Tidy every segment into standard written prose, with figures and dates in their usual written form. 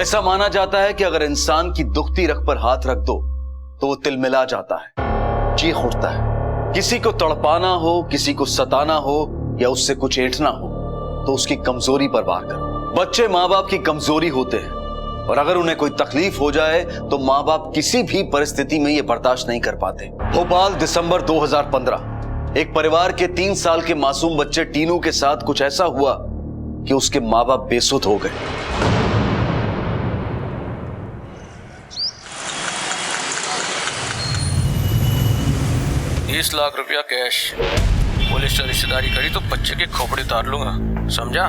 ऐसा माना जाता है कि अगर इंसान की दुखती रग पर हाथ रख दो तो वो तिलमिला जाता है, चीख उठता है। किसी को तड़पाना हो, किसी को सताना हो या उससे कुछ ऐंठना हो तो उसकी कमजोरी पर वार करो। बच्चे माँ बाप की कमजोरी होते हैं और अगर उन्हें कोई तकलीफ हो जाए तो माँ बाप किसी भी परिस्थिति में ये बर्दाश्त नहीं कर पाते। भोपाल, दिसंबर 2015। एक परिवार के 3 साल के मासूम बच्चे टीनू के साथ कुछ ऐसा हुआ कि उसके माँ बाप बेसुध हो गए। ₹30 लाख कैश। पुलिस से रिश्तेदारी करी तो बच्चे की खोपड़ी उतार लूंगा, समझा?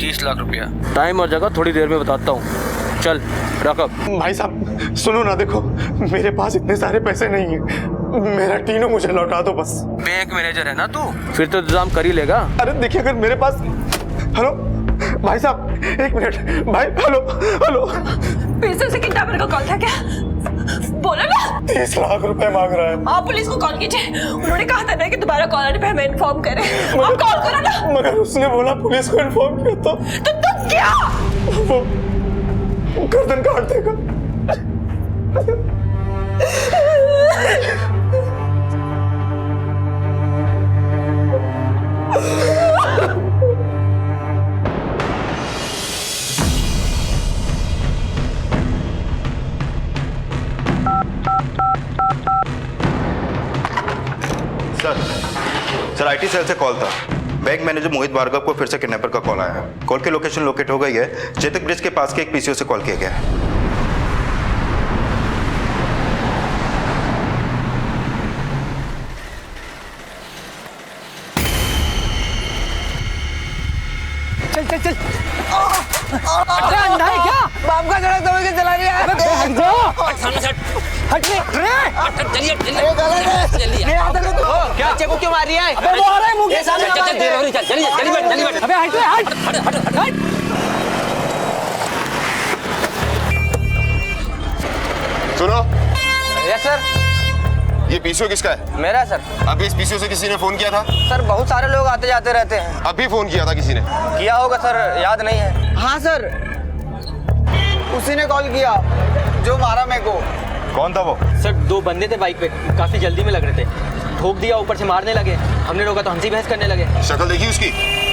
30 लाख रुपया। टाइम और जगह थोड़ी देर में बताता हूँ। चल रकब। भाई साहब सुनो ना, देखो मेरे पास इतने सारे पैसे नहीं है, मेरा टीनू मुझे लौटा दो बस। बैंक मैनेजर है ना तू, फिर तो इंतजाम कर ही लेगा। अरे देखिए अगर मेरे पास, हेलो भाई साहब 1 मिनट भाई, हेलो हेलो। फिर से उसे किडनैपर का कॉल था क्या? बोलो ना। 30 लाख रुपए मांग रहा है। आप पुलिस को कॉल कीजिए, उन्होंने कहा था ना कि दोबारा कॉल आने पे हमें इन्फॉर्म करें। आप कॉल करो ना। मगर उसने बोला पुलिस को इन्फॉर्म किया तो क्या? वो गर्दन काट देगा। सर आईटी सेल से कॉल था। बैंक मैनेजर मोहित भार्गव को फिर से किडनैपर का कॉल आया है। कॉल की लोकेशन लोकेट हो गई है। चेतक ब्रिज के पास के एक पीसीओ से कॉल किया गया है। चल चल चल। अरे अंधा है क्या? बाप का सड़क समझ के चला रही है। अबे हट जाओ। सामने से हट चलिए चलिए। मेरा हाथ रखो। क्या बच्चे को क्यों मार रही है? अबे वो आ रहा है मुंह के सामने। चलिए बैठ। अबे हट। सुनो। Yes sir. ये पीसीओ किसका है? मेरा सर। अभी इस पीसीओ से किसी ने फोन किया था? सर बहुत सारे लोग आते जाते रहते हैं। अभी फोन किया था किसी ने? किया होगा सर, याद नहीं है। हाँ सर, उसी ने कॉल किया जो मारा मेरे को। कौन था वो? सर 2 बंदे थे बाइक पे, काफी जल्दी में लग रहे थे, ठोक दिया, ऊपर से मारने लगे। हमने रोका तो हंसी बहस करने लगे। शक्ल देखी उसकी?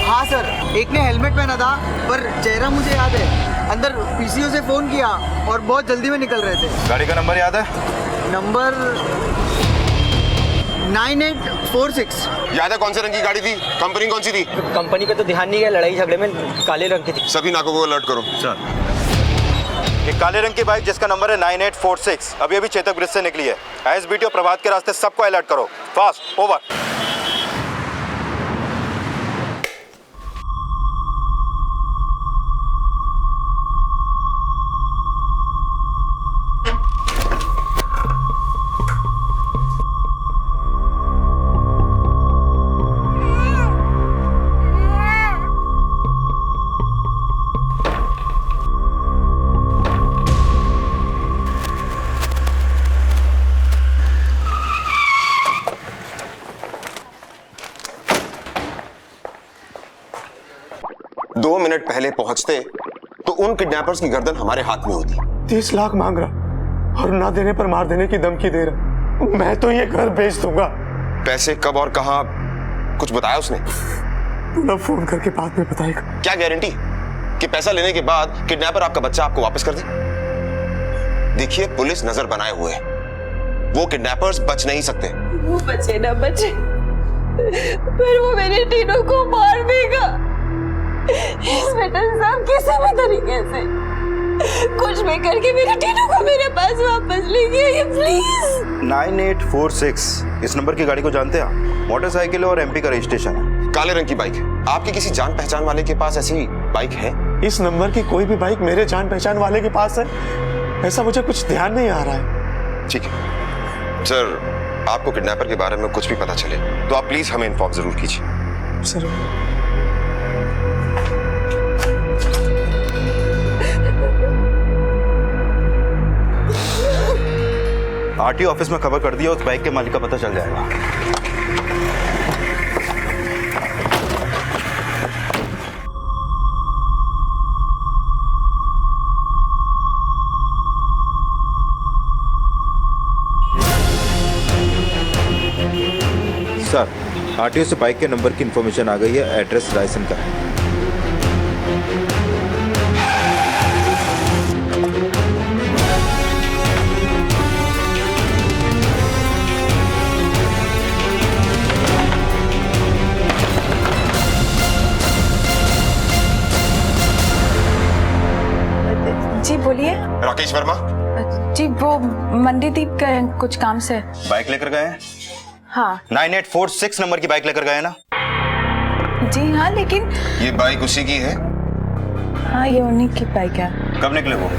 हाँ सर, एक ने हेलमेट पहना था पर चेहरा मुझे याद है। अंदर पीसीओ से फोन किया और बहुत जल्दी में निकल रहे थे। गाड़ी का नंबर याद है? नंबर 9846। याद है कौन से रंग की गाड़ी थी? कंपनी कौन सी थी? कंपनी पे तो ध्यान नहीं गया, लड़ाई झगड़े में काले रंग की थी। सभी नाकों को अलर्ट करो। एक काले रंग की बाइक जिसका नंबर है 9846 अभी अभी चेतक ब्रिज से निकली है। एसबीटी और प्रभात के रास्ते सबको अलर्ट करो। Fast over. दो मिनट पहले पहुंचते तो उन किडनैपर्स की गर्दन हमारे हाथ में होती। 30 लाख मांग रहा और ना देने पर मार देने की धमकी दे रहा। मैं तो ये घर बेच दूंगा। पैसे कब और कहां कुछ बताया उसने? पुनः फोन करके बाद में बताएगा। क्या गारंटी कि पैसा लेने के बाद किडनैपर आपका बच्चा आपको वापस कर दे? देखिए पुलिस नजर बनाए हुए है, वो किडनैपर्स बच नहीं सकते। वो बचे ना बचे, पर वो मेरे टीनू को मार देगा। इंस्पेक्टर साहब किसी भी तरीके से कुछ भी करके मेरे टीनू को मेरे पास वापस लीजिए प्लीज। 9846 इस नंबर की गाड़ी को जानते हैं आप? मोटरसाइकिल और एमपी का रजिस्ट्रेशन है। काले रंग की बाइक है। आपके किसी जान पहचान वाले के पास ऐसी बाइक है? इस नंबर की कोई भी बाइक मेरे जान पहचान वाले के पास है, ऐसा मुझे कुछ ध्यान नहीं आ रहा है। ठीक है सर, आपको किडनैपर के बारे में कुछ भी पता चले तो आप प्लीज हमें इन्फॉर्म जरूर कीजिए। सर आरटीओ ऑफिस में खबर कर दिया, उस बाइक के मालिक का पता चल जाएगा। आरटीओ से बाइक के नंबर की इन्फॉर्मेशन आ गई है, एड्रेस रायसन का है। जी बोलिए। राकेश वर्मा। जी वो मंडीदीप का कुछ काम से। बाइक लेकर गए हैं? हाँ 9846 नंबर की बाइक लेकर गए ना? जी हाँ, लेकिन ये बाइक उसी की है? हाँ ये उन्हीं की बाइक है। कब निकले वो?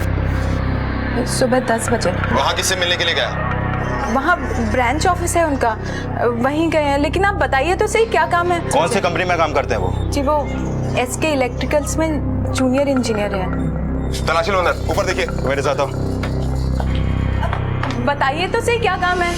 सुबह 10 बजे। वहाँ किससे मिलने के लिए गया? वहाँ ब्रांच ऑफिस है उनका, वहीं गए हैं। लेकिन आप बताइए तो सही क्या काम है? कौन सी कंपनी में काम करते हैं वो? जी वो SK इलेक्ट्रिकल्स में जूनियर इंजीनियर है। तलाशी लो अंदर, ऊपर देखिए। मेरे साथ आओ। बताइए तो सही क्या काम है?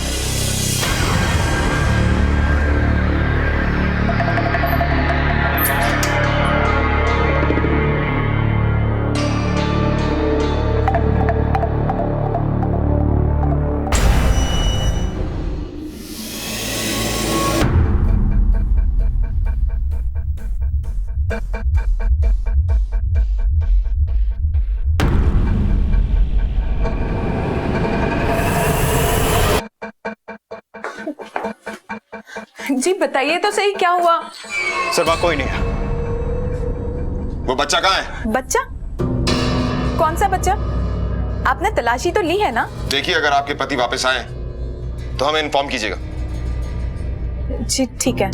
जी बताइए तो सही क्या हुआ? सर वहाँ कोई नहीं है। वो बच्चा कहाँ है? बच्चा? कौन सा बच्चा? आपने तलाशी तो ली है ना? देखिए, अगर आपके पति वापस आए तो हमें इन्फॉर्म कीजिएगा। जी ठीक है।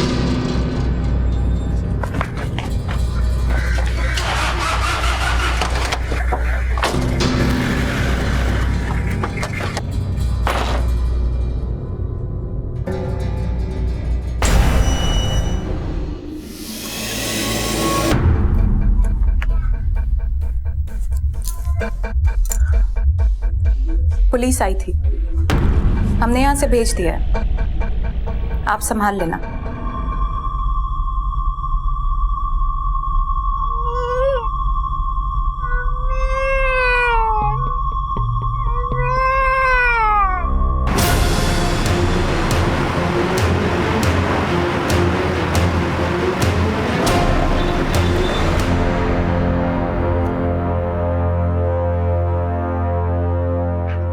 पुलिस आई थी, हमने यहाँ से भेज दिया है, आप संभाल लेना।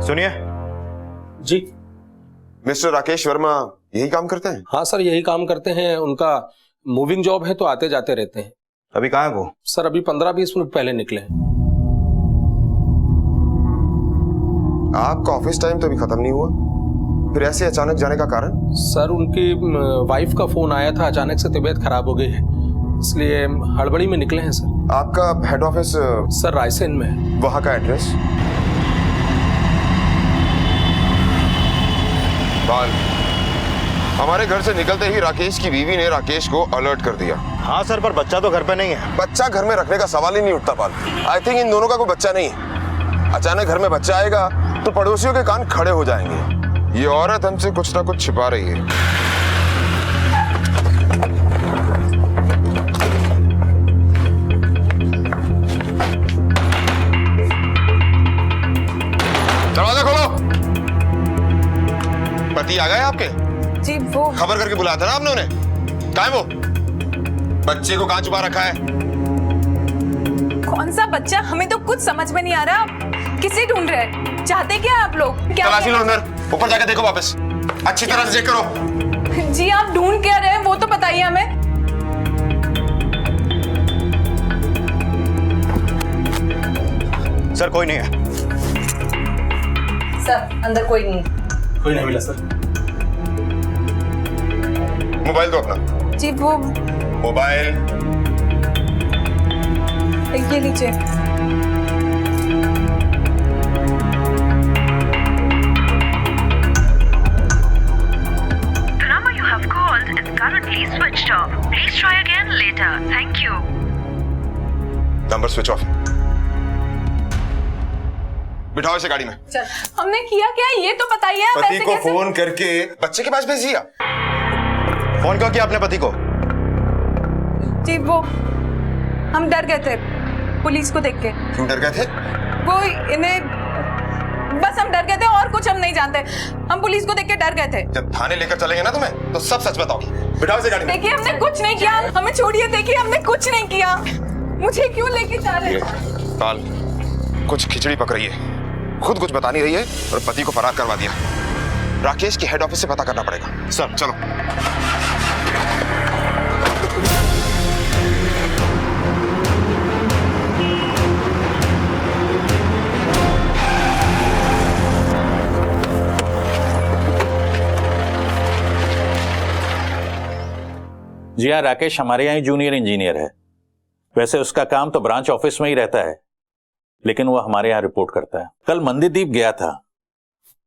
सुनिए जी। मिस्टर राकेश वर्मा यही काम करते हैं? हाँ सर, यही काम करते हैं। उनका मूविंग जॉब है तो आते जाते रहते हैं। अभी कहाँ है वो? सर अभी 15-20 मिनट पहले निकले हैं। आपका ऑफिस टाइम तो अभी खत्म नहीं हुआ, फिर ऐसे अचानक जाने का कारण? सर उनकी वाइफ का फोन आया था, अचानक से तबीयत खराब हो गई है, इसलिए हड़बड़ी में निकले हैं सर। आपका हेड ऑफिस? सर रायसेन में है। वहाँ का एड्रेस? बाल, हमारे घर से निकलते ही राकेश की बीवी ने राकेश को अलर्ट कर दिया। हाँ सर, पर बच्चा तो घर पे नहीं है। बच्चा घर में रखने का सवाल ही नहीं उठता बाल। आई थिंक इन दोनों का कोई बच्चा नहीं है। अचानक घर में बच्चा आएगा तो पड़ोसियों के कान खड़े हो जाएंगे। ये औरत हमसे कुछ ना कुछ छिपा रही है। दरवाजा खोलो। पति आ गए आपके? जी वो खबर करके बुलाया था ना आपने उन्हें? कहाँ है वो? बच्चे को कहाँ छुपा रखा है? कौन सा बच्चा? हमें तो कुछ समझ में नहीं आ रहा। आप किसे ढूंढ रहे हैं? चाहते क्या आप लोग? क्या तलाशी लो अंदर, ऊपर जाकर देखो वापस, अच्छी तरह से चेक करो। जी आप ढूंढ क्या रहे हैं वो तो बताइए हमें। सर कोई नहीं है। सर अंदर कोई नहीं। कोई नहीं मिला सर। मोबाइल दो अपना। जी वो मोबाइल ये लीजिए। The number you have called is currently switched off. Please try again later. Thank you. Number switch off. बिठाओ इसे गाड़ी में। चल, हमने किया क्या ये तो बताइए। आप पति ऐसे को कैसे? फोन करके बच्चे के पास भेज दिया। फोन क्यों किया अपने पति को? जी वो हम डर गए थे पुलिस को देख के। क्यों डर गए थे? वो इन्हें बस हम डर गए थे और कुछ हम नहीं जानते। हम पुलिस को देख के डर गए थे। जब थाने लेकर चलेंगे ना तुम्हें तो सब सच बताओ। बिठाओ इसे गाड़ी में। देखिए हमने कुछ नहीं किया, हमें छोड़िए। देखिए हमने कुछ नहीं किया, मुझे क्यों लेके जा रहे हैं? पाल, कुछ खिचड़ी पक रही है, खुद कुछ बता नहीं रही है और पति को फरार करवा दिया। राकेश की हेड ऑफिस से पता करना पड़ेगा। सर चलो। जी हाँ, राकेश हमारे यहाँ जूनियर इंजीनियर है। वैसे उसका काम तो ब्रांच ऑफिस में ही रहता है, लेकिन वो हमारे यहाँ रिपोर्ट करता है। कल मंदिरदीप गया था,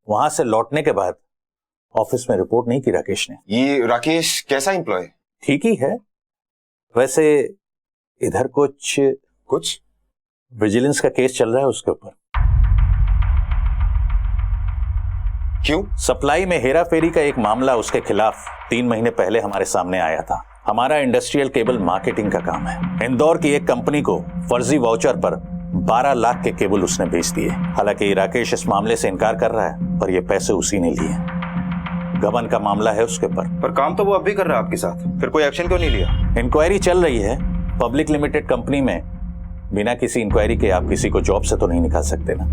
वहां से लौटने के बाद ऑफिस में रिपोर्ट नहीं की राकेश ने। ये राकेश कैसा एम्प्लॉय? ठीक ही है। वैसे इधर कुछ विजिलेंस का केस चल रहा है उसके ऊपर। क्यों? सप्लाई में हेरा फेरी का एक मामला उसके खिलाफ 3 महीने पहले हमारे सामने आया था। हमारा इंडस्ट्रियल केबल मार्केटिंग का काम है। इंदौर की एक कंपनी को फर्जी वाउचर पर 12 लाख के केबल उसने बेच दिए। हालांकि राकेश इस मामले से इनकार कर रहा है, पर ये पैसे उसी ने लिए। गबन का मामला है उसके पर काम तो वो अब भी कर रहा है आपके साथ, फिर कोई एक्शन क्यों नहीं लिया? इंक्वायरी चल रही है। पब्लिक लिमिटेड कंपनी में बिना किसी इंक्वायरी के आप किसी को जॉब से तो नहीं निकाल सकते ना।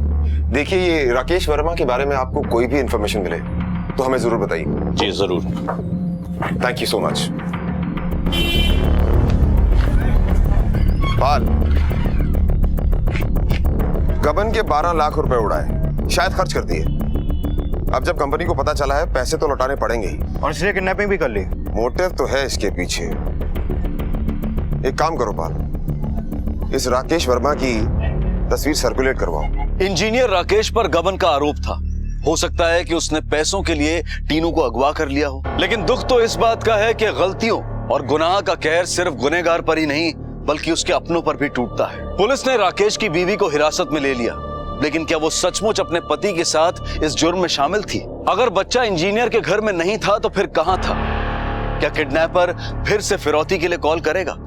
देखिए, ये राकेश वर्मा के बारे में आपको कोई भी इंफॉर्मेशन मिले तो हमें जरूर बताइए। जी जरूर। Thank you so much. पाल, गबन के 12 लाख रुपए उड़ाए, शायद खर्च कर दिए। अब जब कंपनी को पता चला है, पैसे तो लौटाने पड़ेंगे ही। और इसने किडनैपिंग भी कर ली। मोटिव तो है इसके पीछे। एक काम करो पाल, इस राकेश वर्मा की तस्वीर सर्कुलेट करवाओ। इंजीनियर राकेश पर गबन का आरोप था। हो सकता है कि उसने पैसों के लिए टीनू को अगवा कर लिया हो, लेकिन दुख तो इस बात का है कि गलतियों और गुनाह का कहर सिर्फ गुनहगार पर ही नहीं बल्कि उसके अपनों पर भी टूटता है। पुलिस ने राकेश की बीवी को हिरासत में ले लिया, लेकिन क्या वो सचमुच अपने पति के साथ इस जुर्म में शामिल थी? अगर बच्चा इंजीनियर के घर में नहीं था तो फिर कहां था? क्या किडनैपर फिर से फिरौती के लिए कॉल करेगा?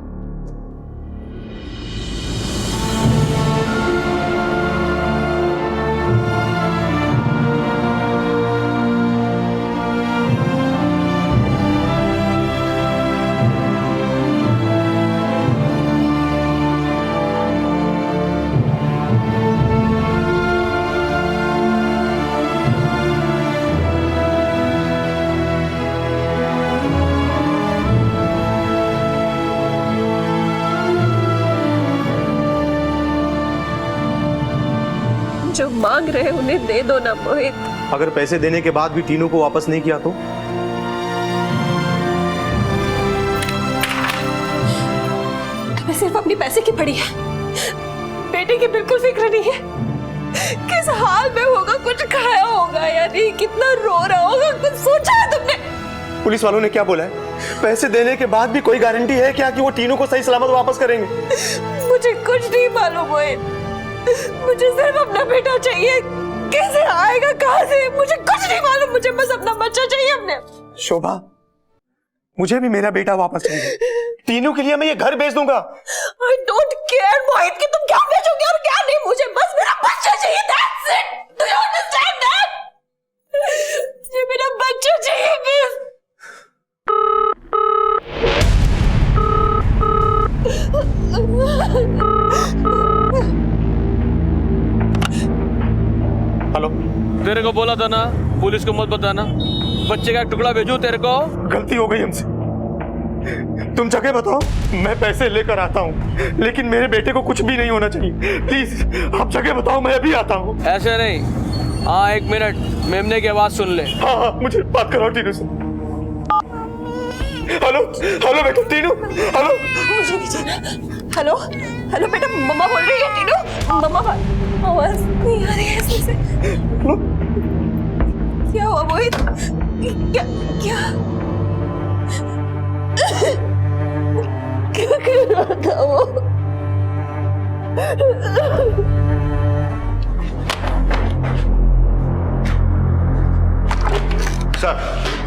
जो मांग रहे उन्हें दे दो ना मोहित। अगर पैसे देने के बाद भी टीनू को वापस नहीं किया तो? तुम्हें सिर्फ अपनी पैसे की पड़ी है, बेटे की बिल्कुल फिक्र नहीं है। किस हाल में होगा, कुछ खाया होगा या नहीं, कितना रो रहा होगा, कुछ सोचा है तुमने? पुलिस वालों ने क्या बोला है? पैसे देने के बाद भी कोई गारंटी है क्या कि वो टीनू को सही सलामत वापस करेंगे? मुझे कुछ नहीं मालूम मोहित, मुझे सिर्फ अपना बेटा चाहिए। कैसे आएगा, कहां से, मुझे कुछ नहीं मालूम। मुझे बस अपना बच्चा चाहिए अपने। शोभा, मुझे भी मेरा बेटा वापस चाहिए। टीनू के लिए मैं ये घर बेच दूंगा। I don't care मोहित कि तुम क्या बेचोगे और क्या नहीं, मुझे बस मेरा बच्चा चाहिए। That's it. Do you understand that? मुझे मेरा बच्चा चाहिए बस। हेलो, तेरे को बोला था ना पुलिस को मत बताना। बच्चे का एक टुकड़ा भेजूं तेरे को? गलती हो गई हमसे। तुम जगह बताओ, मैं पैसे लेकर आता हूँ, लेकिन मेरे बेटे को कुछ भी नहीं होना चाहिए। प्लीज आप जगह बताओ, मैं अभी आता हूँ। ऐसे नहीं। हाँ, 1 मिनट, मेमने की आवाज सुन ले। हाँ हाँ, मुझे बात कराओ टीनू से। हेलो हेलो बेटा, टीनू, हेलो। मुझे नहीं जाना। हेलो हेलो बेटा, मम्मा बोल रही है टीनू। मम्मा आवाज नहीं आ रही है इसमें से। क्या हुआ मोहित? क्या क्या क्या कर रहा था वो?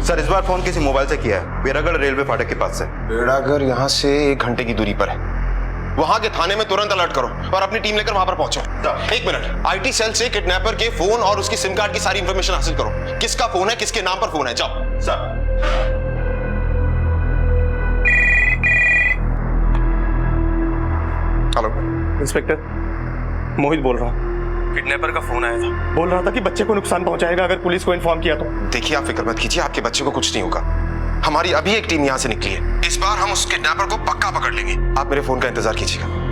सर इस बार फोन किसी मोबाइल से किया है, बेरागढ़ रेलवे फाटक के पास से। बेड़ागर यहाँ से 1 घंटे की दूरी पर है। वहां के थाने में तुरंत अलर्ट करो और अपनी टीम लेकर वहां पर पहुंचो। 1 मिनट, आईटी सेल से किडनैपर के फोन और उसकी सिम कार्ड की सारी इंफॉर्मेशन हासिल करो। किसका फोन है, किसके नाम पर फोन है, जाओ। सर हेलो, इंस्पेक्टर मोहित बोल रहा हूँ। किडनैपर का फोन आया था। बोल रहा था कि बच्चे को नुकसान पहुंचाएगा अगर पुलिस को इन्फॉर्म किया तो। देखिए, आप फिक्र मत कीजिए, आपके बच्चे को कुछ नहीं होगा। हमारी अभी एक टीम यहाँ से निकली है। इस बार हम उस किडनैपर को पक्का पकड़ लेंगे। आप मेरे फोन का इंतजार कीजिएगा।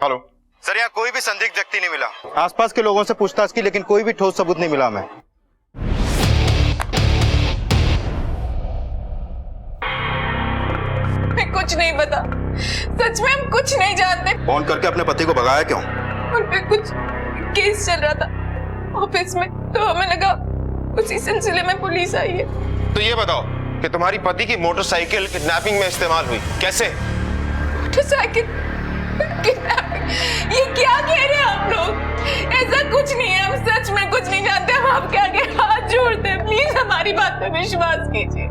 हेलो सर, यहाँ कोई भी संदिग्ध व्यक्ति नहीं मिला। आसपास के लोगों से पूछताछ की लेकिन कोई भी ठोस सबूत नहीं मिला हमें। मैं कुछ नहीं पता, सच में हम कुछ नहीं जानते। फोन करके अपने पति को भगाया क्यों? उन पे कुछ केस चल रहा था ऑफिस में, तो हमें लगा उसी सिलसिले में पुलिस आई है। तो ये बताओ कि तुम्हारी पति की मोटरसाइकिल किडनैपिंग में इस्तेमाल हुई, कैसे? मोटरसाइकिल ये क्या कह रहे हैं आप लोग? ऐसा कुछ नहीं है, हम सच में कुछ नहीं जानते। हम आपके आगे हाथ जोड़ते हैं, प्लीज हमारी बात पे विश्वास कीजिए।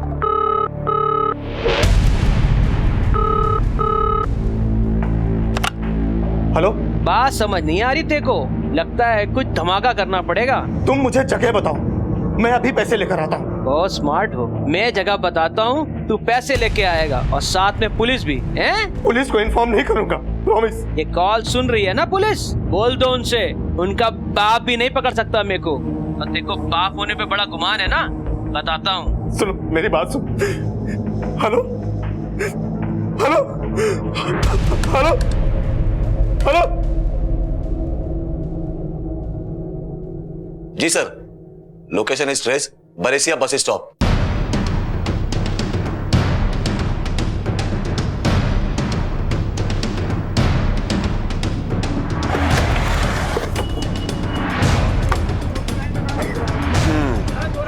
हेलो, बात समझ नहीं आ रही तेरे को? लगता है कुछ धमाका करना पड़ेगा। तुम मुझे जगह बताओ, मैं अभी पैसे लेकर आता हूँ। बहुत स्मार्ट हो। मैं जगह बताता हूँ, तू पैसे लेके आएगा और साथ में पुलिस भी हैं? पुलिस को इन्फॉर्म नहीं करूंगा, प्रॉमिस। ये कॉल सुन रही है ना पुलिस? बोल दो उनसे, उनका बाप भी नहीं पकड़ सकता मेरे को। और तेरे को बाप होने पे बड़ा गुमान है ना? बताता हूँ। सुनो मेरी बात सुन। Hello hello hello hello. जी sir, location is trace Berasia bus stop.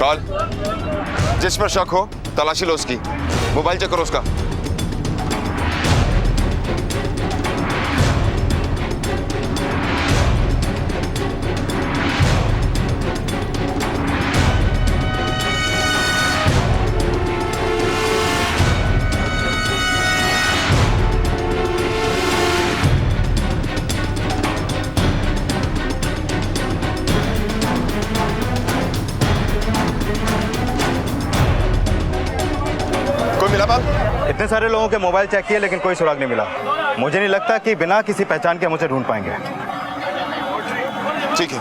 Call जिस पर शक हो तलाशी लो उसकी। मोबाइल चेक करो उसका। इतने सारे लोगों के मोबाइल चेक किए लेकिन कोई सुराग नहीं मिला। मुझे नहीं लगता कि बिना किसी पहचान के हम उसे ढूंढ पाएंगे। ठीक है।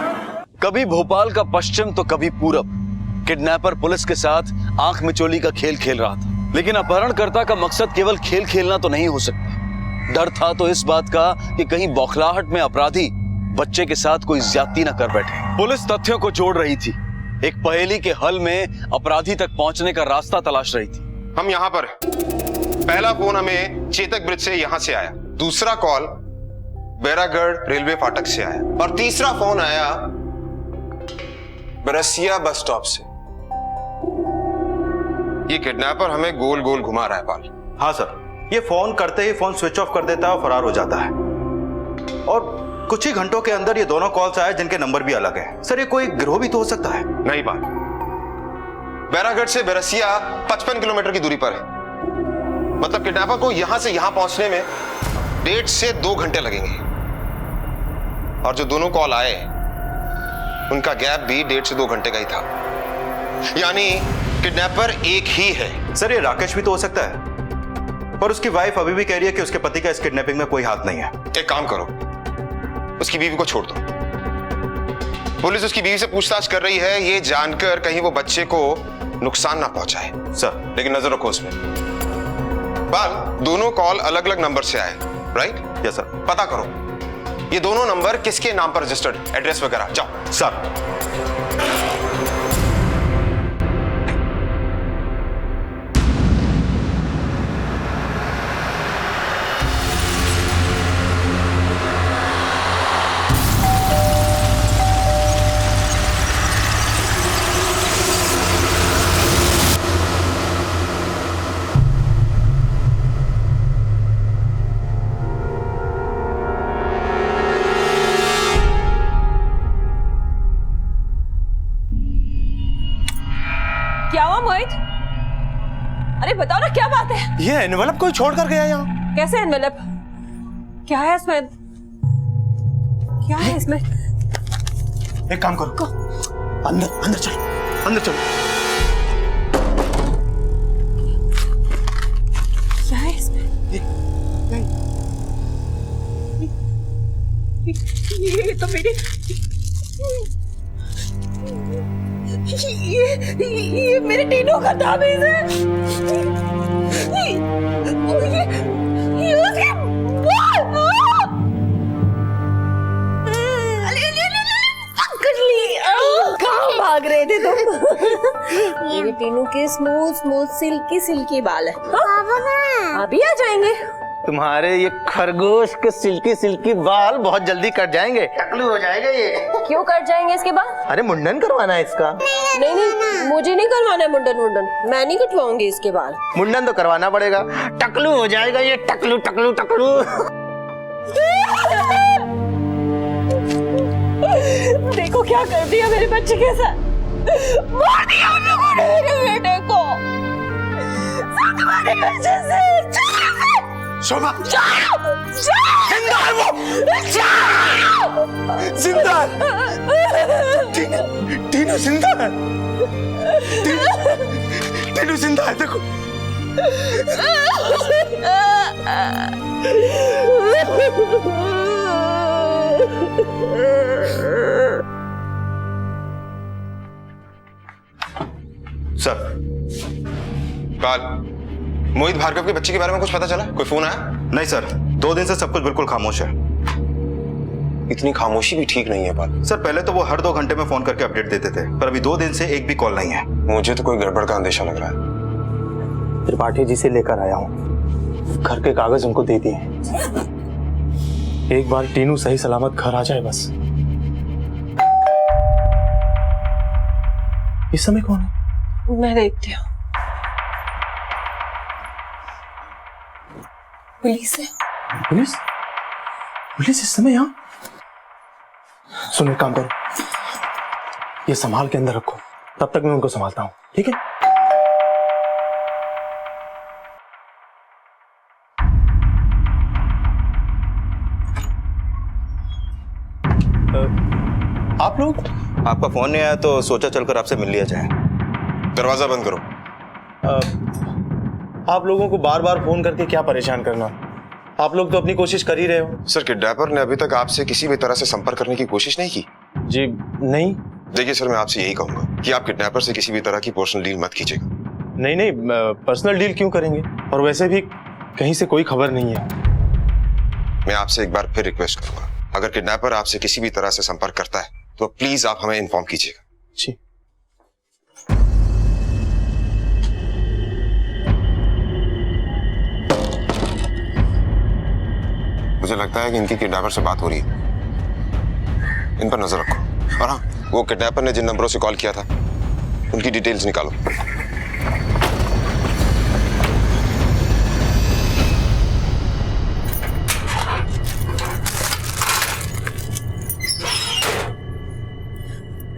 कभी भोपाल का पश्चिम तो कभी पूरब, किडनैपर पुलिस के साथ आंख मिचोली का खेल खेल रहा था। लेकिन अपहरणकर्ता का मकसद केवल खेल खेलना तो नहीं हो सकता। डर था तो इस बात का कि कहीं बौखलाहट में अपराधी बच्चे के साथ कोई ज्यादती न कर बैठे। पुलिस तथ्यों को जोड़ रही थी, एक पहेली के हल में अपराधी तक पहुंचने का रास्ता तलाश रही थी। हम यहां पर। पहला फोन हमें चेतक ब्रिज से यहां से आया, दूसरा कॉल बैरागढ़ रेलवे फाटक से आया और तीसरा फोन आया बरसिया बस स्टॉप से। ये किडनैपर हमें गोल गोल घुमा रहा है पाल। हाँ सर, ये फोन करते ही फोन स्विच ऑफ कर देता है और फरार हो जाता है। और कुछ ही घंटों के अंदर ये दोनों कॉल्स आए जिनके नंबर भी अलग हैं। सर, ये कोई गिरोह भी तो हो सकता है। नहीं बात, बैरागढ़ से बरसिया 55 किलोमीटर की दूरी पर है। मतलब किडनैपर को यहां से यहां पहुंचने में 1.5 से 2 घंटे लगेंगे। और जो दोनों कॉल आए उनका गैप भी 1.5 से 2 घंटे का ही था। यानी किडनैपर एक ही है। सर, ये राकेश भी तो हो सकता है, पर उसकी वाइफ अभी भी कह रही है कि उसके पति का इस किडनैपिंग में कोई हाथ नहीं है। एक काम करो, उसकी बीवी को छोड़ दो। पुलिस उसकी बीवी से पूछताछ कर रही है, ये जानकर कहीं वो बच्चे को नुकसान ना पहुंचाए। सर, लेकिन नजर रखो उसमें। बाल, दोनों कॉल अलग अलग नंबर से आए, राइट? Yes sir. पता करो ये दोनों नंबर किसके नाम पर रजिस्टर्ड, एड्रेस वगैरह। जाओ। सर, ये एनवेलप कोई छोड़ कर गया यहाँ। कैसे एनवेलप? क्या है इसमें? क्या है इसमें? एक काम करो, अंदर अंदर चलो, अंदर चलो। क्या है इसमें? ये तो मेरी ये मेरे टीनों का ताबीज है। ये उसकी पकड़ ली। कहाँ भाग रहे थे तुम? मेरे टीनू के स्मूथ स्मूथ सिल्की सिल्की बाल है। अभी आ जाएंगे। तुम्हारे ये खरगोश के सिल्की सिल्की बाल बहुत जल्दी कट जाएंगे, टकलू हो जाएगा ये। क्यों कट जाएंगे इसके बाद? अरे मुंडन करवाना है इसका। नहीं नहीं, मुझे नहीं करवाना है मुंडन। मैं नहीं कटवाऊंगी इसके बाल। मुंडन तो करवाना पड़ेगा, टकलू हो जाएगा ये, टकलू टकलू टकलू। देखो क्या कर दिया मेरे बच्चे के साथ। मार दिया उन लोगों ने मेरे बेटे को। सब तुम्हारी वजह से। शोभा, जिंदा है वो, जिंदा है। टीनू जिंदा है, टीनू जिंदा है। देखो सर, काल मोहित भार्गव के बच्चे के बारे में कुछ पता चला? कोई फोन आया? नहीं सर, 2 दिन से सब कुछ बिल्कुल खामोश है। इतनी खामोशी भी ठीक नहीं है बात। सर पहले तो वो हर 2 घंटे में फोन करके अपडेट देते थे, पर अभी 2 दिन से एक भी कॉल नहीं है। मुझे तो कोई गड़बड़ का अंदेशा लग रहा है। त्रिपाठी जी से लेकर आया हूँ, घर के कागज उनको दे दिए। एक बार टीनू सही सलामत घर आ जाए बस। इस समय कौन है? मैं देखती हूँ। पुलिस है। पुलिस? पुलिस इस समय यहाँ? सुनो एक काम करो, ये संभाल के अंदर रखो, तब तक मैं उनको संभालता हूँ, ठीक है? आप लोग? आपका फोन नहीं आया तो सोचा चलकर आपसे मिल लिया जाए। दरवाजा बंद करो। आप लोगों को बार बार फोन करके क्या परेशान करना? आप लोग तो अपनी कोशिश कर ही रहे हो। सर, किडनैपर ने अभी तक आपसे किसी भी तरह से संपर्क करने की कोशिश नहीं की? जी नहीं। देखिए सर, मैं आपसे यही कहूंगा कि आप किडनैपर से किसी भी तरह की पर्सनल डील मत कीजिएगा। नहीं नहीं, पर्सनल डील क्यों करेंगे? और वैसे भी कहीं से कोई खबर नहीं है। मैं आपसे एक बार फिर रिक्वेस्ट करूंगा, अगर किडनैपर आपसे किसी भी तरह से संपर्क करता है तो प्लीज आप हमें इन्फॉर्म कीजिएगा। जी। मुझे लगता है कि इनकी किडनैपर से बात हो रही है, इन पर नजर रखो। और हाँ, वो किडनैपर ने जिन नंबरों से कॉल किया था उनकी डिटेल्स निकालो।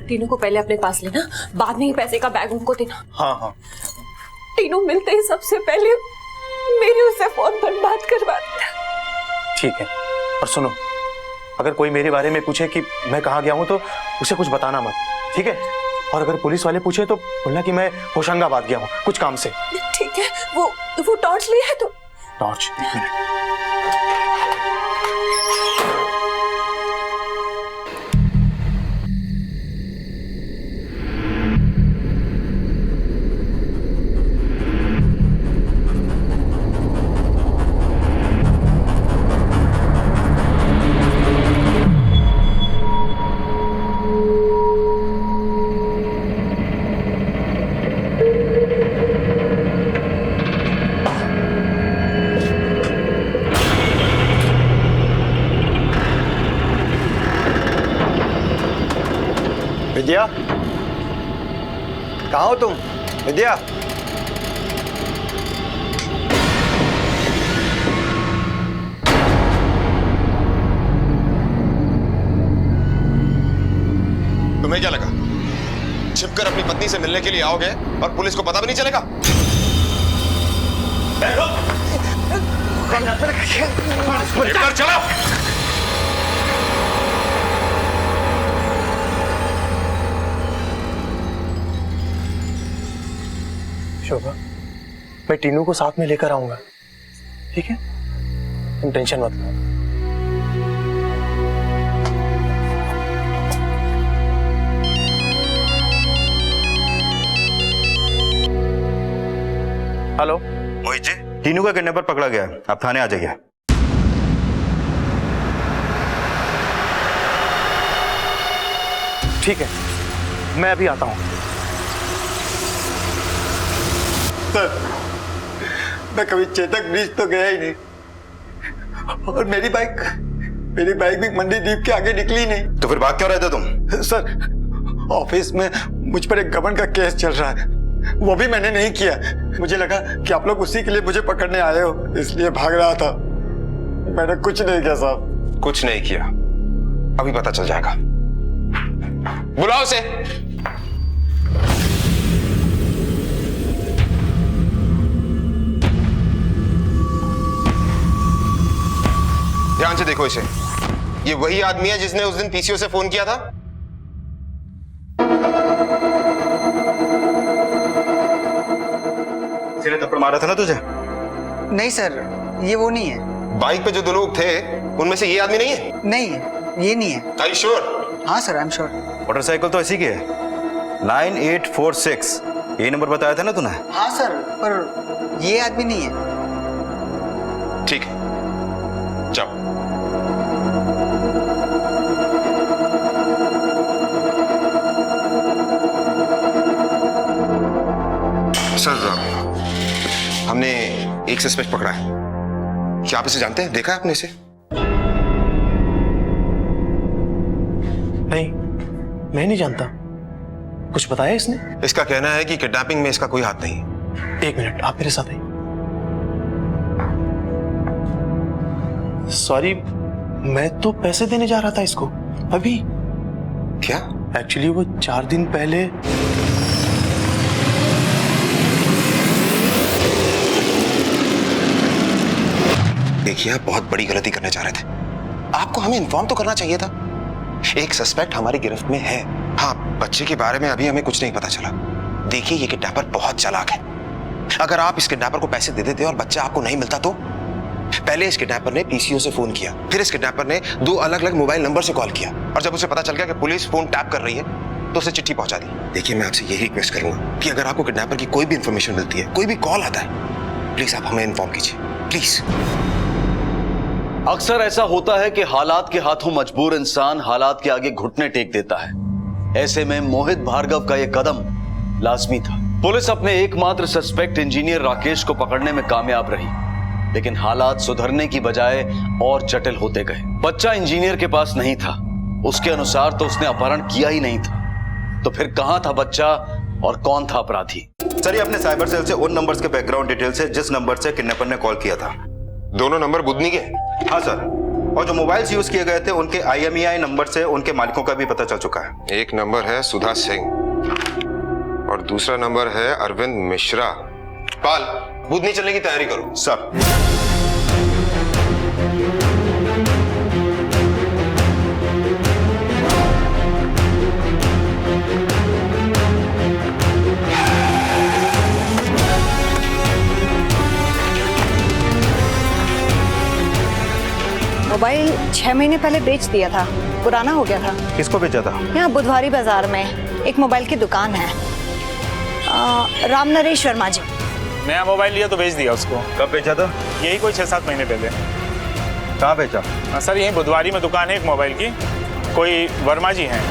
टीनू को पहले अपने पास लेना, बाद में ये पैसे का बैग उनको देना। हाँ हाँ। टीनू मिलते ही सबसे पहले मेरी उससे फोन पर बात करवा देना। ठीक है। और सुनो, अगर कोई मेरे बारे में पूछे कि मैं कहाँ गया हूँ तो उसे कुछ बताना मत, ठीक है? और अगर पुलिस वाले पूछे तो बोलना कि मैं होशंगाबाद गया हूँ कुछ काम से। ठीक है। वो टॉर्च लिया है तो? टॉर्च? एक मिनट। विद्या, कहाँ हो तुम? विद्या, तुम्हें क्या लगा छिपकर अपनी पत्नी से मिलने के लिए आओगे और पुलिस को पता भी नहीं चलेगा? चलो। शोभा, मैं टीनू को साथ में लेकर आऊंगा, ठीक है? तुम टेंशन मत लो। हेलो मोहित जी, टीनू का किडनैपर पकड़ा गया, आप थाने आ जाइए। ठीक है, मैं अभी आता हूँ। सर, मैं कभी चेतक ब्रिज तो गया ही नहीं, और मेरी बाइक भी मंडी द्वीप के आगे निकली नहीं। तो फिर भाग क्यों रहे थे तुम? सर, ऑफिस में मुझ पर एक गबन का केस चल रहा है, वो भी मैंने नहीं किया। मुझे लगा कि आप लोग उसी के लिए मुझे पकड़ने आए हो, इसलिए भाग रहा था। मैंने कुछ नहीं किया साहब। कुछ नहीं किया, अभी पता चल जाएगा। बुलाओ उसे। ध्यान से देखो इसे, ये वही आदमी है जिसने उस दिन पीसीओ से फोन किया था। किसी ने थप्पड़ मारा था ना तुझे? नहीं सर, ये वो नहीं है। बाइक पे जो दो लोग थे उनमें से ये आदमी नहीं है? नहीं है, ये नहीं है। Are you sure? हाँ sir, I am sure. Motorcycle तो इसी की है, 9846, यही नंबर बताया था ना तूने? हाँ सर, पर ये आदमी नहीं है। ठीक है, जाओ। सर, हमने एक सस्पेक्ट पकड़ा है। क्या आप इसे जानते हैं? देखा है आपने इसे? नहीं, मैं नहीं जानता। कुछ बताया इसने? इसका कहना है कि किडनैपिंग में इसका कोई हाथ नहीं। एक मिनट, आप मेरे साथ आइए। सॉरी, मैं तो पैसे देने जा रहा था इसको अभी। क्या? एक्चुअली वो 4 दिन पहले देखिए, आप बहुत बड़ी गलती करने जा रहे थे। आपको हमें इन्फॉर्म तो करना चाहिए था। एक सस्पेक्ट हमारी गिरफ्त में है। हाँ, बच्चे के बारे में अभी हमें कुछ नहीं पता चला। देखिए, ये किडनैपर बहुत चालाक है। अगर आप इस किडनैपर को पैसे दे देते और बच्चा आपको नहीं मिलता तो? पहले इस किडनैपर ने पीसीओ से फोन किया, फिर इस किडनैपर ने 2 अलग-अलग मोबाइल नंबर से कॉल किया, और जब उसे पता चल गया कि पुलिस फोन टैप कर रही है तो उसे चिट्ठी पहुंचा दी। देखिए, मैं आपसे यही रिक्वेस्ट करूंगा कि अगर आपको किडनैपर की कोई भी इंफॉर्मेशन मिलती है, कोई भी कॉल आता है, प्लीज आप हमें इन्फॉर्म कीजिए, प्लीज। अक्सर ऐसा होता है कि हालात के हाथों मजबूर इंसान हालात के आगे घुटने टेक देता है। ऐसे में मोहित भार्गव का यह कदम लाजमी था। पुलिस अपने एकमात्र सस्पेक्ट इंजीनियर राकेश को पकड़ने में कामयाब रही, लेकिन हालात सुधरने की बजाय और जटिल होते गए। बच्चा इंजीनियर के पास नहीं था, उसके अनुसार तो उसने अपहरण किया ही नहीं था। तो फिर कहां था बच्चा और कौन था अपराधी? सर, ये अपने साइबर सेल से उन नंबर्स के बैकग्राउंड डिटेल्स है जिस नंबर से किडनैपर ने कॉल किया था। दोनों नंबर बुधनी के? हाँ सर, और जो मोबाइल्स यूज किए गए थे उनके IMEI नंबर से उनके मालिकों का भी पता चल चुका है। एक नंबर है सुधा सिंह और दूसरा नंबर है अरविंद मिश्रा। पाल, बुधनी चलने की तैयारी करो। सर। मोबाइल 6 महीने पहले बेच दिया था, पुराना हो गया था। किसको बेचा था? यहाँ बुधवारी बाजार में एक मोबाइल की दुकान है, राम नरेश वर्मा जी। नया मोबाइल लिया तो बेच दिया उसको। कब बेचा था? यही कोई 6-7 महीने पहले। कहाँ बेचा? सर, यही बुधवारी में दुकान है एक मोबाइल की, कोई वर्मा जी हैं।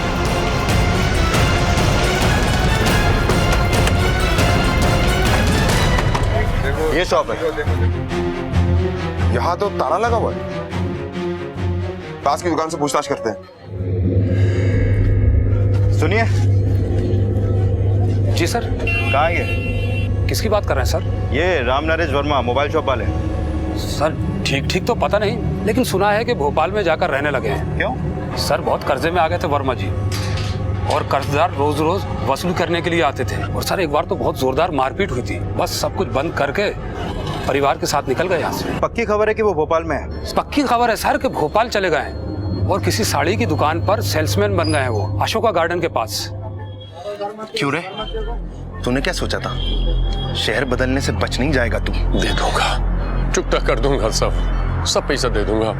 ये शॉप है, यहाँ तो ताला लगा हुआ है। पास की दुकान से पूछताछ करते हैं। सुनिए। जी सर। कहाँ है ये? किसकी बात कर रहे हैं सर? ये राम नरेश वर्मा मोबाइल शॉप वाले। सर, ठीक तो पता नहीं, लेकिन सुना है कि भोपाल में जाकर रहने लगे हैं। क्यों? सर, बहुत कर्जे में आ गए थे वर्मा जी, और कर्जदार रोज रोज वसूल करने के लिए आते थे। और सर, एक बार तो बहुत जोरदार मारपीट हुई थी। बस सब कुछ बंद करके परिवार के साथ निकल गए यहाँ से। पक्की खबर है कि वो भोपाल में है? पक्की खबर है सर कि भोपाल चले गए हैं और किसी साड़ी की दुकान पर सेल्समैन बन गए हैं वो, अशोका गार्डन के पास। क्यों रे? तूने क्या सोचा था? शहर बदलने से बच नहीं जाएगा तू। दे दूंगा, चुकता कर दूंगा, सब पैसा दे दूंगा।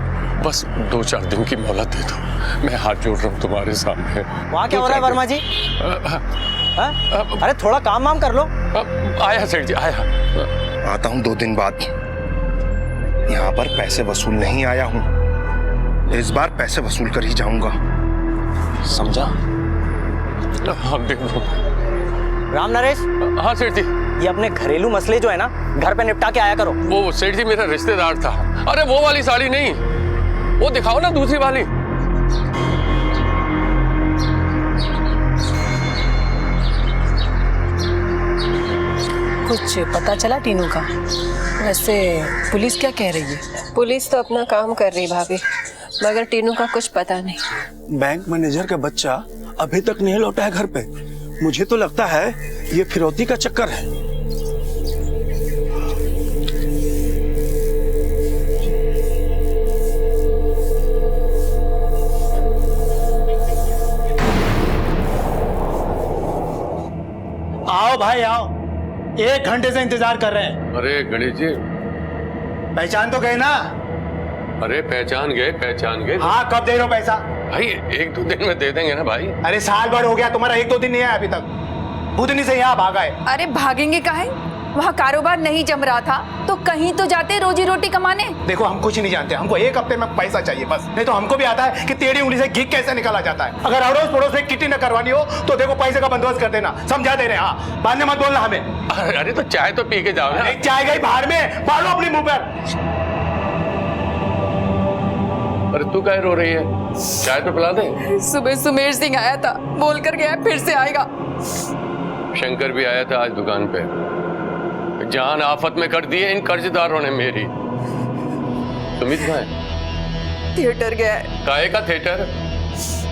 बस 2-4 दिन की मोहलत दे दो। मैं हाथ जोड़ रहा हूँ तुम्हारे सामने। वहाँ क्या हो रहा है वर्मा जी? अरे थोड़ा काम वाम कर लो। आया सेठ जी, आया। आता हूँ 2 दिन बाद। यहाँ पर पैसे वसूल नहीं आया हूँ, इस बार पैसे वसूल कर ही जाऊंगा, समझा? हाँ देख लो। राम नरेश। हाँ सेठ जी। ये अपने घरेलू मसले जो है ना, घर पे निपटा के आया करो। वो सेठ जी मेरा रिश्तेदार था। अरे वो वाली साड़ी नहीं, वो दिखाओ ना दूसरी वाली। कुछ पता चला टीनू का? वैसे पुलिस क्या कह रही है? पुलिस तो अपना काम कर रही भाभी, मगर टीनू का कुछ पता नहीं। बैंक मैनेजर का बच्चा अभी तक नहीं लौटा है घर पे। मुझे तो लगता है ये फिरौती का चक्कर है। आओ भाई आओ, 1 घंटे से इंतजार कर रहे हैं। अरे गणेश जी, पहचान तो गए ना? अरे पहचान गए। हाँ, कब दे रहे हो पैसा? भाई 1-2 दिन में दे देंगे ना भाई। अरे साल भर हो गया, तुम्हारा 1-2 दिन नहीं आया अभी तक। बुधनी से यहाँ भागा है। अरे भागेंगे काहे? वहाँ कारोबार नहीं जम रहा था तो कहीं तो जाते रोजी रोटी कमाने। देखो हम कुछ नहीं जानते, हमको 1 हफ्ते में पैसा चाहिए बस। नहीं तो हमको भी आता है कि टेढ़ी उंगली से घी कैसे निकाला जाता है। अगर अड़ोस पड़ोस में किटी न करवानी हो तो देखो पैसे का बंदोबस्त कर देना, समझा दे रहे हैं। हाँ, बाद में मत बोलना हमें। अरे तो चाय तो पी के जाओ ना। चाय गई बाहर में, मारो अपने मुंह पर। अरे तू क्या रो रही है? चाय तो पिला दे। सुबह सुमेर सिंह आया था, बोल कर गया फिर से आएगा। शंकर भी आया था आज दुकान पे। जान आफत में कर दिए इन कर्जदारों ने मेरी। सुमित कहाँ है? थिएटर गया है। काहे का थिएटर?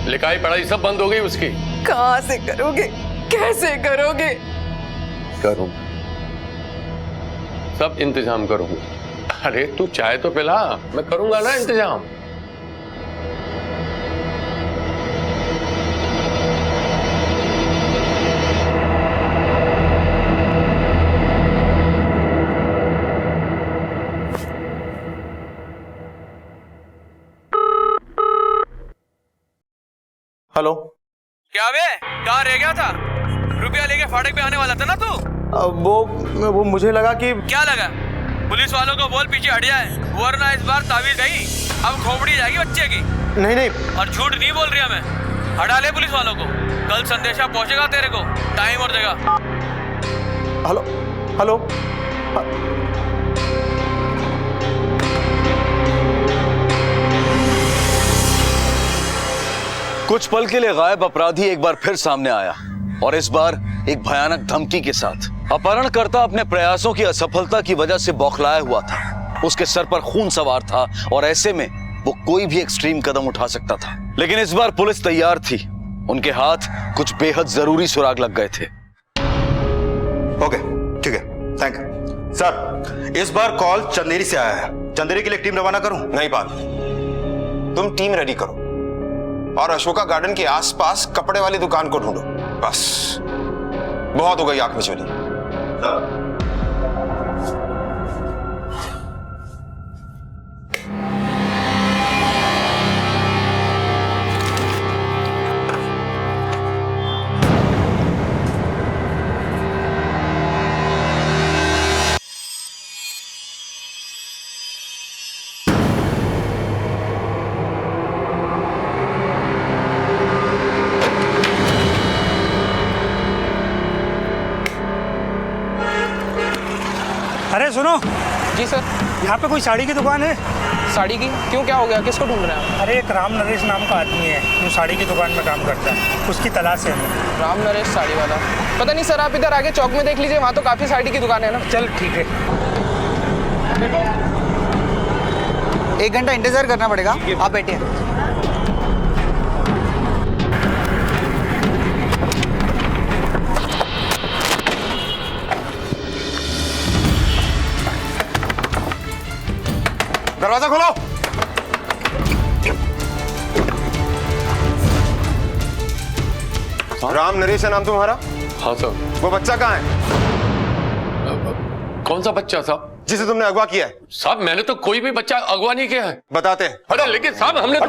लिखाई पढ़ाई सब बंद हो गई उसकी। कहाँ से करोगे, कैसे करोगे? करूंगा, सब इंतजाम करूंगा। अरे तू चाय तो पिला, मैं करूंगा ना इंतजाम। हेलो। क्या बे, कहाँ रह गया था? रुपया लेके फाटक पे आने वाला था ना तू? वो मुझे लगा कि। क्या लगा? पुलिस वालों को बोल पीछे हट जाए, वरना इस बार ताबीज गई, अब खोपड़ी जाएगी बच्चे की। नहीं। और झूठ नहीं बोल रही मैं। हटा ले पुलिस वालों को, कल संदेशा पहुंचेगा तेरे को, टाइम और जगह। हेलो। कुछ पल के लिए गायब अपराधी एक बार फिर सामने आया, और इस बार एक भयानक धमकी के साथ। अपहरणकर्ता अपने प्रयासों की असफलता की वजह से बौखलाया हुआ था। उसके सर पर खून सवार था और ऐसे में वो कोई भी एक्सट्रीम कदम उठा सकता था। लेकिन इस बार पुलिस तैयार थी, उनके हाथ कुछ बेहद जरूरी सुराग लग गए थे। ओके, ठीक है, थैंक यू सर। इस बार कॉल चंदेरी से आया है। चंदेरी के लिए टीम रवाना करूं? नहीं पाल, तुम टीम रेडी करो और अशोका गार्डन के आसपास कपड़े वाली दुकान को ढूंढो। बस बहुत हो गई आंख मिचौली। अरे सुनो। जी सर। यहाँ पे कोई साड़ी की दुकान है? साड़ी की? क्यों, क्या हो गया? किसको ढूंढ रहे हैं? अरे एक राम नरेश नाम का आदमी है जो साड़ी की दुकान में काम करता है, उसकी तलाश है हमें। राम नरेश साड़ी वाला? पता नहीं सर, आप इधर आगे चौक में देख लीजिए, वहाँ तो काफी साड़ी की दुकान है ना। चल ठीक है। 1 घंटा इंतजार करना पड़ेगा, आप बैठिए। दरवाजा खोलो। राम नरेश है नाम तुम्हारा? हाँ साहब। वो बच्चा कहाँ है? कौन सा बच्चा साहब? जिसे तुमने अगवा किया है। साहब मैंने तो कोई भी बच्चा अगवा नहीं किया है। बताते हैं। अरे लेकिन साहब हमने तो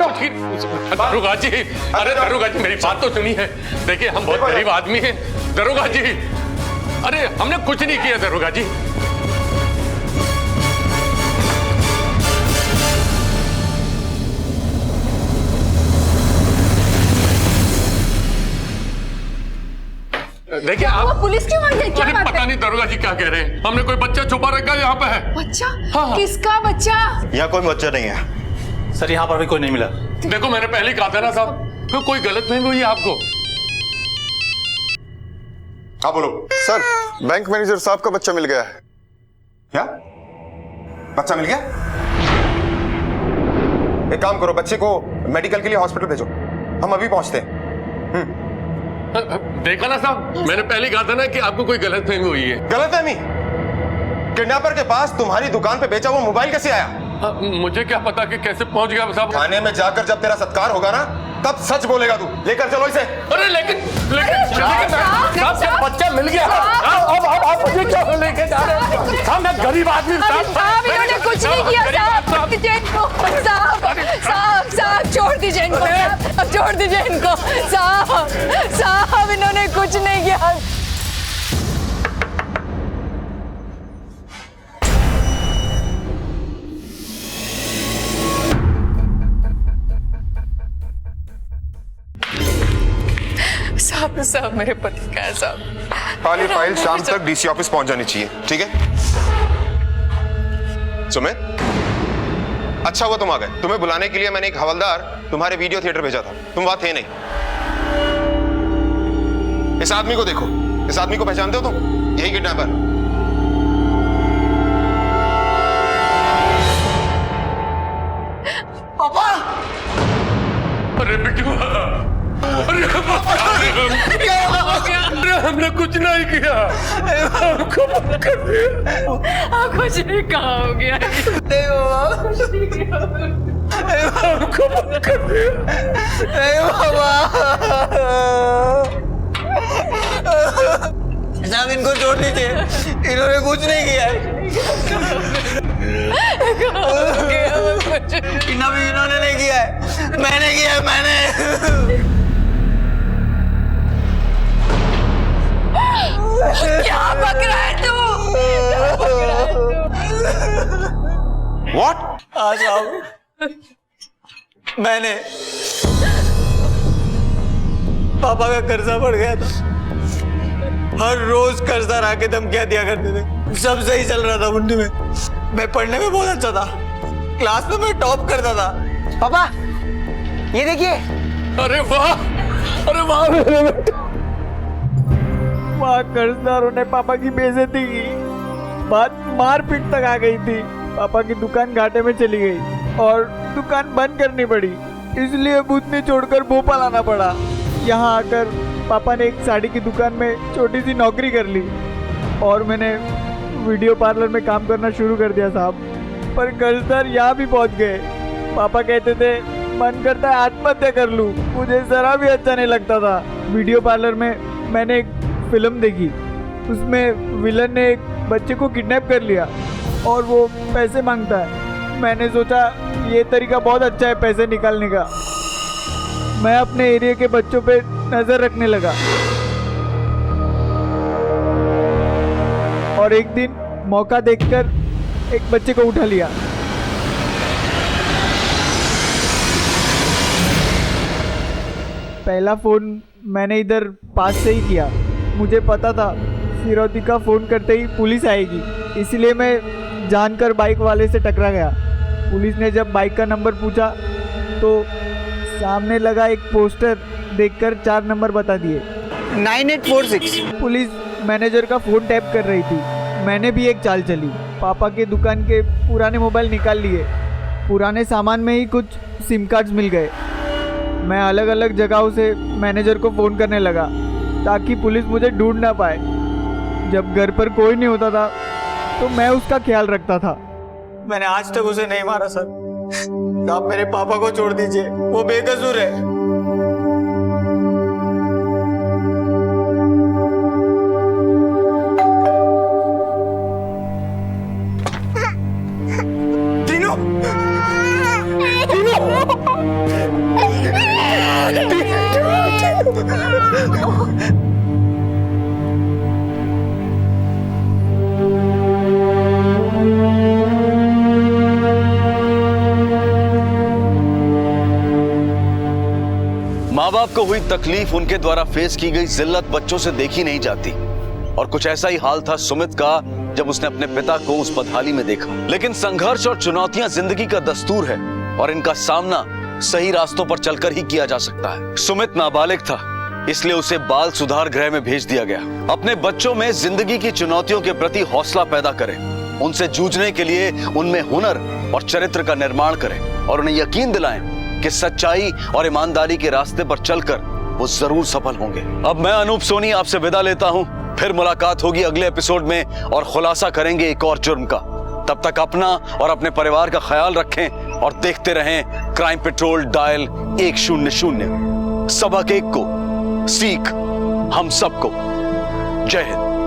दरोगा जी, अरे दरोगा जी मेरी बात तो सुनिए। देखिए हम बहुत गरीब आदमी हैं दरोगा जी। अरे हमने कुछ नहीं किया दरोगा जी। देखिए आप पुलिस क्यों आई है? क्या बात है? पता नहीं दरोगा जी क्या कह रहे हैं। हमने कोई बच्चा छुपा रखा यहाँ पे है। बच्चा? हाँ। किसका बच्चा? यहाँ कोई बच्चा नहीं है सर। यहाँ पर भी कोई नहीं मिला। देखो मैंने पहले ही कहा था ना साहब, तो कोई गलतफहमी हुई है आपको। हाँ बोलो। सर बैंक मैनेजर साहब का बच्चा मिल गया है। क्या बच्चा मिल गया? एक काम करो, बच्चे को मेडिकल के लिए हॉस्पिटल भेजो, हम अभी पहुंचते हैं। देखा ना साहब, मैंने पहले कहा था ना कि आपको कोई गलतफहमी हुई है। गलतफहमी? किडनैपर के पास तुम्हारी दुकान पे बेचा हुआ मोबाइल कैसे आया? मुझे क्या पता कि कैसे पहुंच गया साहब। थाने में जाकर जब तेरा सत्कार होगा ना, तब सच बोलेगा तू। लेकर चलो इसे। अरे लेकिन साहब बच्चा मिल गया। अब आप मुझे क्या लेके जा रहे हैं? साहब मैं गरीब आदमी। साहब इन्होंने कुछ नहीं किया। साहब साहब छोड़ दीजिए इनको। अब छोड़ दीजिए इनको। साहब इन्होंने कुछ नहीं किया। साहब मेरे पति का है साहब। ये फाइल शाम तक डीसी ऑफिस पहुंच जानी चाहिए, ठीक है? सुमित, अच्छा हुआ तुम आ गए। तुम्हें बुलाने के लिए मैंने एक हवलदार तुम्हारे वीडियो थिएटर भेजा था, तुम वहां थे नहीं। इस आदमी को देखो, इस आदमी को पहचानते हो तुम? यही किडनैपर। पापा! अरे बिट्टू, अरे हमने कुछ नहीं किया। हमको माफ कर दिया। कुछ नहीं कहा हो गया। हमको माफ कर दिया। साहब इनको छोड़ दीजिए, इन्होंने कुछ नहीं किया है। इन्होंने नहीं किया है, मैंने किया है, मैंने। क्या बक रहा है तू? What? हाँ साहब, मैंने पापा का कर्जा बढ़ गया था। हर रोज कर्जदार आके धमकियां दिया करते थे। सब सही चल रहा था मुंडी में, मैं पढ़ने में बहुत अच्छा था, क्लास में मैं टॉप करता था। पापा ये देखिए। अरे वाह, अरे वाह मेरे बेटे। वहाँ कर्जदारों ने पापा की बेइज्जती की, बात मारपीट तक आ गई थी। पापा की दुकान घाटे में चली गई और दुकान बंद करनी पड़ी, इसलिए बुधनी छोड़कर भोपाल आना पड़ा। यहाँ आकर पापा ने एक साड़ी की दुकान में छोटी सी नौकरी कर ली और मैंने वीडियो पार्लर में काम करना शुरू कर दिया साहब। पर कर्जदार यहाँ भी पहुँच गए। पापा कहते थे मन करता है आत्महत्या कर लूँ, मुझे जरा भी अच्छा नहीं लगता था। वीडियो पार्लर में मैंने एक फिल्म देखी, उसमें विलन ने एक बच्चे को किडनैप कर लिया और वो पैसे मांगता है। मैंने सोचा ये तरीका बहुत अच्छा है पैसे निकालने का। मैं अपने एरिया के बच्चों पे नजर रखने लगा और एक दिन मौका देखकर एक बच्चे को उठा लिया। पहला फोन मैंने इधर पास से ही किया। मुझे पता था फिरौती का फोन करते ही पुलिस आएगी, इसलिए मैं जानकर बाइक वाले से टकरा गया। पुलिस ने जब बाइक का नंबर पूछा तो सामने लगा एक पोस्टर देखकर 4 नंबर बता दिए, 9846। पुलिस मैनेजर का फ़ोन टैप कर रही थी। मैंने भी एक चाल चली, पापा के दुकान के पुराने मोबाइल निकाल लिए। पुराने सामान में ही कुछ सिम कार्ड्स मिल गए। मैं अलग अलग जगहों से मैनेजर को फ़ोन करने लगा ताकि पुलिस मुझे ढूंढ ना पाए। जब घर पर कोई नहीं होता था तो मैं उसका ख्याल रखता था। मैंने आज तक उसे नहीं मारा सर। आप मेरे पापा को छोड़ दीजिए, वो बेकसूर है। माँ बाप को हुई तकलीफ, उनके द्वारा फेस की गई जिल्लत बच्चों से देखी नहीं जाती। और कुछ ऐसा ही हाल था सुमित का जब उसने अपने पिता को उस बदहाली में देखा। लेकिन संघर्ष और चुनौतियां जिंदगी का दस्तूर है और इनका सामना सही रास्तों पर चलकर ही किया जा सकता है। सुमित नाबालिग था, इसलिए उसे बाल सुधार गृह में भेज दिया गया। अपने बच्चों में जिंदगी की चुनौतियों के प्रति हौसला पैदा करें, उनसे जूझने के लिए उनमें हुनर और चरित्र का निर्माण करें और उन्हें यकीन दिलाएं कि सच्चाई और ईमानदारी के रास्ते पर चलकर वो जरूर सफल होंगे। अब मैं अनूप सोनी आपसे विदा लेता हूं, फिर मुलाकात होगी अगले एपिसोड में और खुलासा करेंगे एक और जुर्म का। तब तक अपना और अपने परिवार का ख्याल रखें और देखते रहें क्राइम पेट्रोल डायल 100। सबक एक को, सीख हम सबको। जय हिंद।